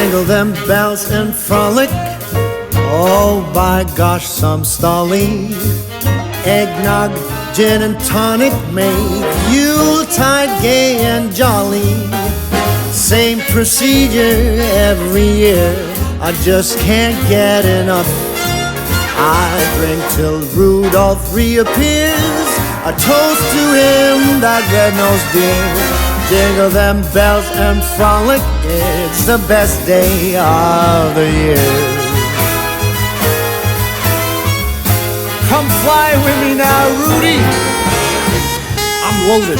Jingle them bells and frolic. Oh, by gosh, some stolly. Eggnog, gin and tonic make Yuletide gay and jolly. Same procedure every year, I just can't get enough. I drink till Rudolph reappears, a toast to him, that red-nosed deer. Jingle them bells and frolic, it's the best day of the year. Come fly with me now, Rudy. I'm loaded.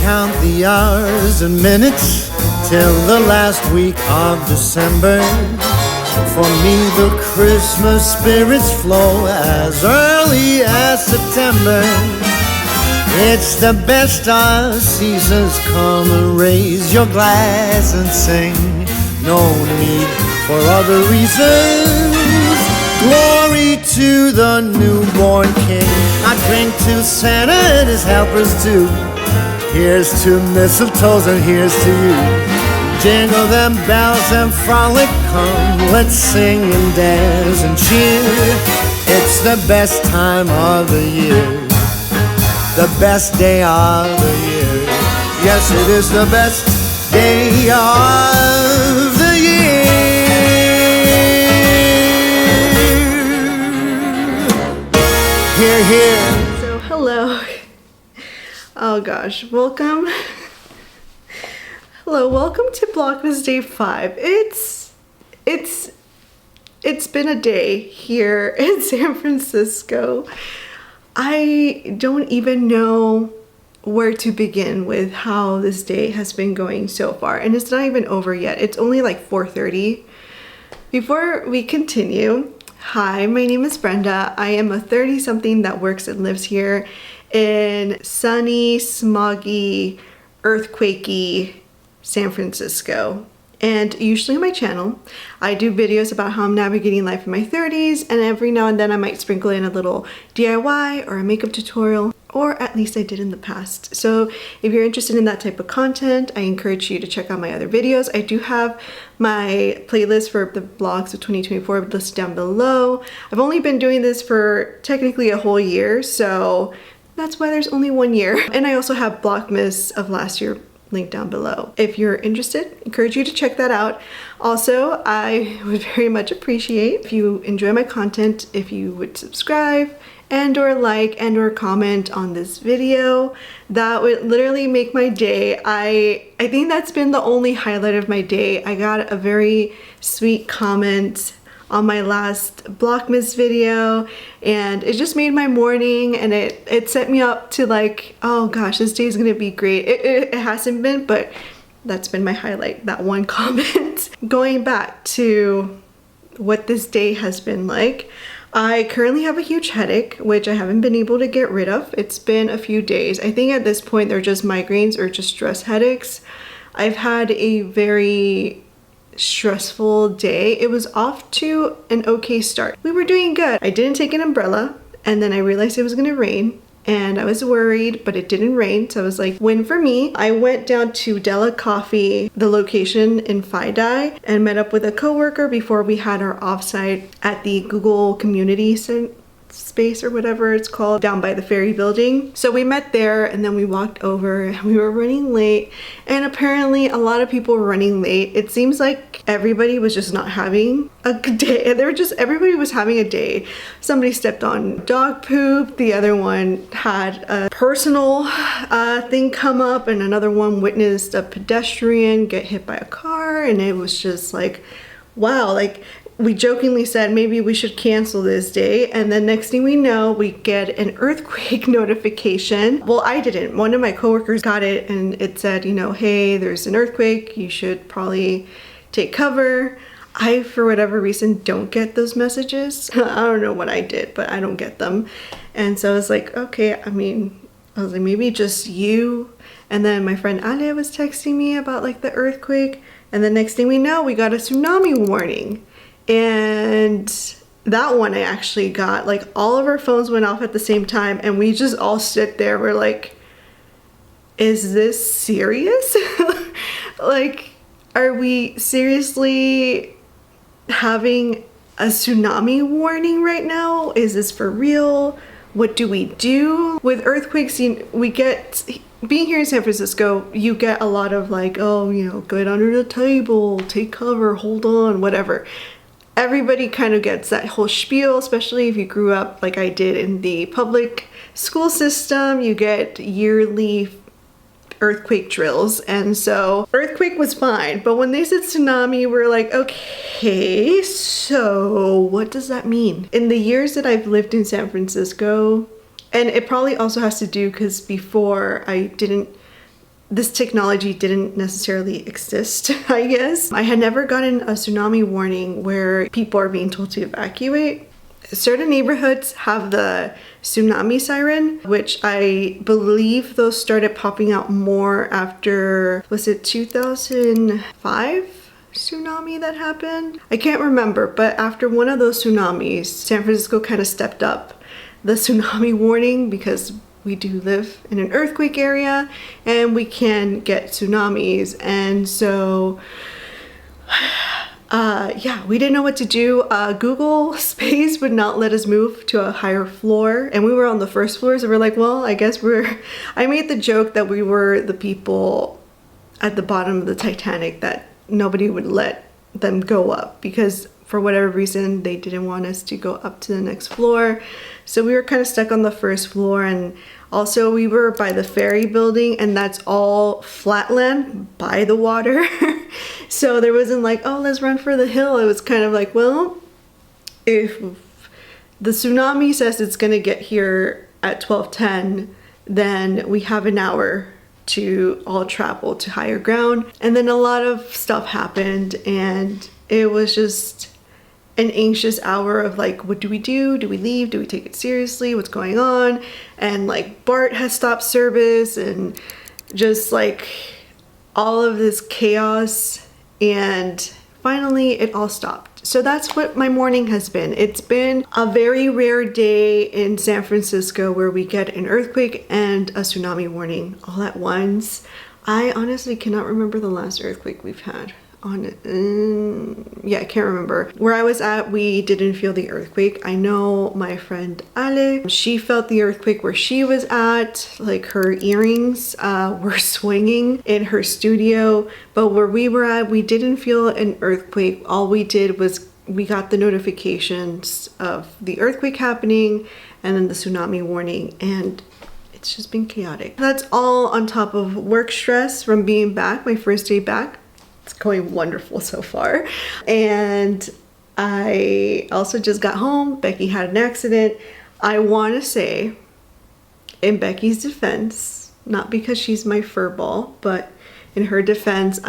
Count the hours and minutes till the last week of December. For me the Christmas spirits flow as early as September. It's the best of seasons, come and raise your glass and sing. No need for other reasons. Glory to the newborn King. I drink to Santa and his helpers too. Here's to mistletoes and here's to you. Jingle them bells and frolic, come, let's sing and dance and cheer. It's the best time of the year, the best day of the year. Yes, it is the best day of the year. Hear, hear. So, hello. Oh gosh, welcome. Hello, welcome to Vlogmas Day 5. It's been a day here in San Francisco. I don't even know where to begin with how this day has been going so far, and it's not even over yet. It's only like 4:30. Before we continue, hi, my name is Brenda. I am a 30-something that works and lives here in sunny, smoggy, earthquakey San Francisco. And usually on my channel, I do videos about how I'm navigating life in my 30s, and every now and then I might sprinkle in a little DIY or a makeup tutorial, or at least I did in the past. So if you're interested in that type of content, I encourage you to check out my other videos. I do have my playlist for the vlogs of 2024 listed down below. I've only been doing this for technically a whole year, so that's why there's only 1 year. And I also have Vlogmas of last year linked down below. If you're interested, I encourage you to check that out. Also, I would very much appreciate if you enjoy my content, if you would subscribe and or like and or comment on this video. That would literally make my day. I think that's been the only highlight of my day. I got a very sweet comment on my last Vlogmas video, and it just made my morning, and it set me up to like, oh gosh, this day is gonna be great. It hasn't been, but that's been my highlight, that one comment. Going back to what this day has been like, I currently have a huge headache, which I haven't been able to get rid of. It's been a few days. I think at this point they're just migraines or just stress headaches. I've had a very stressful day. It was off to an okay start. We were doing good. I didn't take an umbrella, and then I realized it was gonna rain, and I was worried, but it didn't rain, so I was like, win for me. I went down to Delah Coffee, the location in FiDi, and met up with a coworker before we had our offsite at the Google Community Space or whatever it's called down by the ferry building. So we met there, and then we walked over, and we were running late, and apparently a lot of people were running late. It seems like everybody was just not having a good day. Everybody was having a day. Somebody stepped on dog poop, the other one had a personal thing come up, and another one witnessed a pedestrian get hit by a car, and it was just like, wow, like we jokingly said maybe we should cancel this day, and then next thing we know, we get an earthquake notification. Well, I didn't. One of my coworkers got it, and it said, you know, hey, there's an earthquake, you should probably take cover. I, for whatever reason, don't get those messages. I don't know what I did, but I don't get them. And so I was like, okay, I mean, I was like, maybe just you. And then my friend Ale was texting me about like the earthquake, and the next thing we know, we got a tsunami warning. And that one I actually got, like all of our phones went off at the same time, and we just all stood there. We're like, is this serious? Like, are we seriously having a tsunami warning right now? Is this for real? What do we do? With earthquakes, we get, being here in San Francisco, you get a lot of like, oh, you know, get under the table, take cover, hold on, whatever. Everybody kind of gets that whole spiel, especially if you grew up like I did in the public school system. You get yearly earthquake drills, and so earthquake was fine, but when they said tsunami, we're like, okay, so what does that mean? In the years that I've lived in San Francisco, and it probably also has to do because before this technology didn't necessarily exist, I guess. I had never gotten a tsunami warning where people are being told to evacuate. Certain neighborhoods have the tsunami siren, which I believe those started popping out more after, was it 2005 tsunami that happened? I can't remember, but after one of those tsunamis, San Francisco kind of stepped up the tsunami warning because we do live in an earthquake area and we can get tsunamis. And so yeah, we didn't know what to do. Google Space would not let us move to a higher floor, and we were on the first floor, so we're like, well, I guess I made the joke that we were the people at the bottom of the Titanic that nobody would let them go up because for whatever reason they didn't want us to go up to the next floor. So we were kind of stuck on the first floor, and also we were by the ferry building, and that's all flatland by the water. So there wasn't like, oh, let's run for the hill. It was kind of like, well, if the tsunami says it's gonna get here at 12:10, then we have an hour to all travel to higher ground. And then a lot of stuff happened, and it was just an anxious hour of like, what do we do? Do we leave? Do we take it seriously? What's going on? And like BART has stopped service, and just like all of this chaos. And finally it all stopped. So that's what my morning has been. It's been a very rare day in San Francisco where we get an earthquake and a tsunami warning all at once. I honestly cannot remember the last earthquake we've had. Yeah, I can't remember. Where I was at, we didn't feel the earthquake. I know my friend Ale, she felt the earthquake where she was at. Like her earrings were swinging in her studio. But where we were at, we didn't feel an earthquake. All we did was we got the notifications of the earthquake happening and then the tsunami warning, and it's just been chaotic. That's all on top of work stress from being back, my first day back. It's going wonderful so far. And I also just got home. Becky had an accident. I want to say, in Becky's defense, not because she's my furball, but in her defense,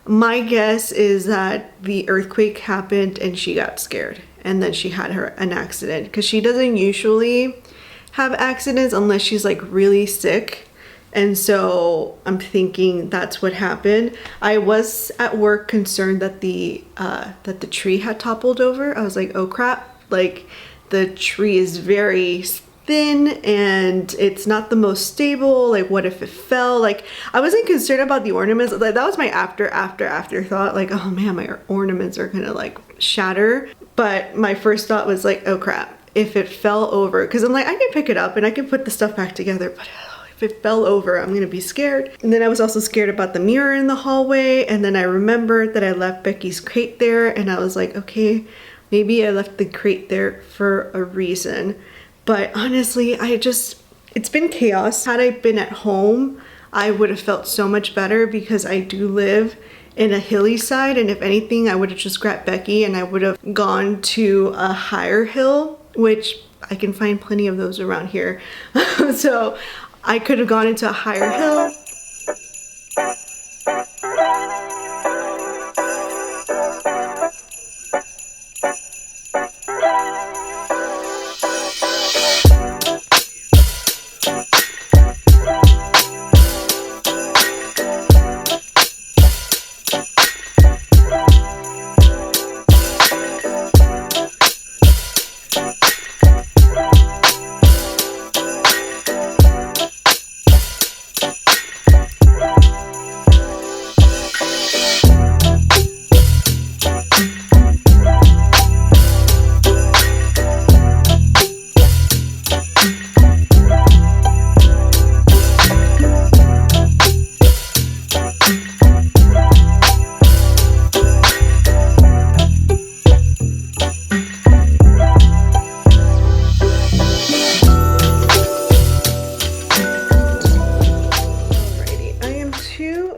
my guess is that the earthquake happened and she got scared, and then she had an accident, because she doesn't usually have accidents unless she's like really sick. And so I'm thinking that's what happened. I was at work concerned that the tree had toppled over. I was like, oh crap, like the tree is very thin and it's not the most stable. Like, what if it fell? Like, I wasn't concerned about the ornaments. Like, that was my afterthought. Like, oh man, my ornaments are gonna like shatter. But my first thought was like, oh crap, if it fell over, because I'm like, I can pick it up and I can put the stuff back together, but if it fell over, I'm gonna be scared. And then I was also scared about the mirror in the hallway. And then I remembered that I left Becky's crate there, and I was like, okay, maybe I left the crate there for a reason. But honestly, it's been chaos. Had I been at home, I would have felt so much better, because I do live in a hilly side, and if anything I would have just grabbed Becky and I would have gone to a higher hill, which I can find plenty of those around here. So I could have gone into a higher hill.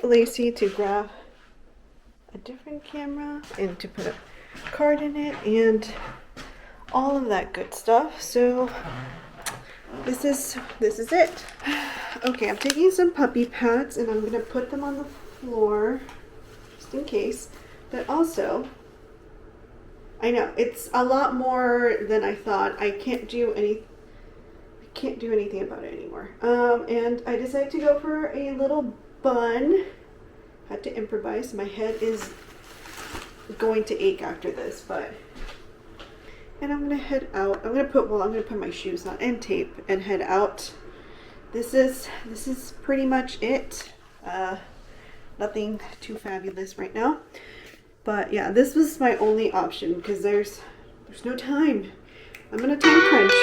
Lazy to grab a different camera and to put a card in it and all of that good stuff. So this is it. Okay, I'm taking some puppy pads and I'm gonna put them on the floor just in case. But also, I know it's a lot more than I thought. I can't do anything about it anymore. And I decided to go for a little bun. Had to improvise. My head is going to ache after this, but. And I'm gonna head out. I'm gonna put my shoes on and tape and head out. This is pretty much it. Nothing too fabulous right now. But yeah, this was my only option because there's no time. I'm gonna time crunch.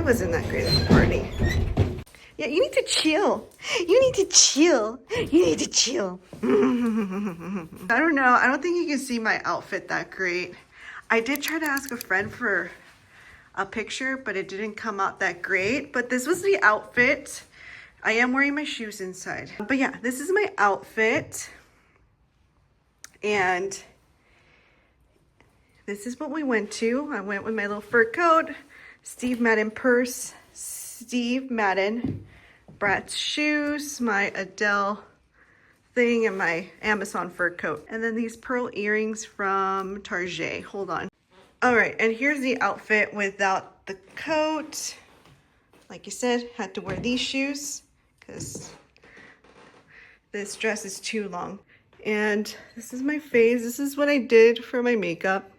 Wasn't that great of a party. Yeah, you need to chill. You need to chill. You need to chill. I don't know. I don't think you can see my outfit that great. I did try to ask a friend for a picture, but it didn't come out that great. But this was the outfit. I am wearing my shoes inside. But yeah, this is my outfit. And this is what we went to. I went with my little fur coat, Steve Madden purse, Steve Madden, Brat's shoes, my Adele thing, and my Amazon fur coat. And then these pearl earrings from Target. Hold on. All right, and here's the outfit without the coat. Like you said, had to wear these shoes because this dress is too long. And this is my face. This is what I did for my makeup.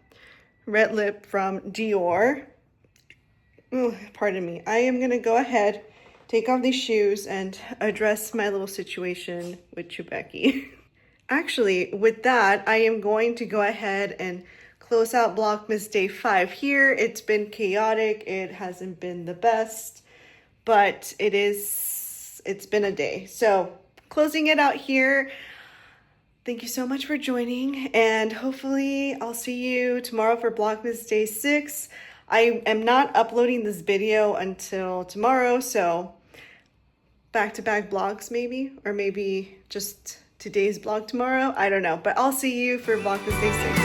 Red lip from Dior. Oh, pardon me. I am gonna go ahead, take off these shoes and address my little situation with Becky. Actually, with that, I am going to go ahead and close out Vlogmas Day 5 here. It's been chaotic. It hasn't been the best, but it's been a day. So closing it out here. Thank you so much for joining, and hopefully I'll see you tomorrow for Vlogmas Day 6. I am not uploading this video until tomorrow, so back-to-back vlogs maybe, or maybe just today's vlog tomorrow. I don't know, but I'll see you for Vlogmas Day 6.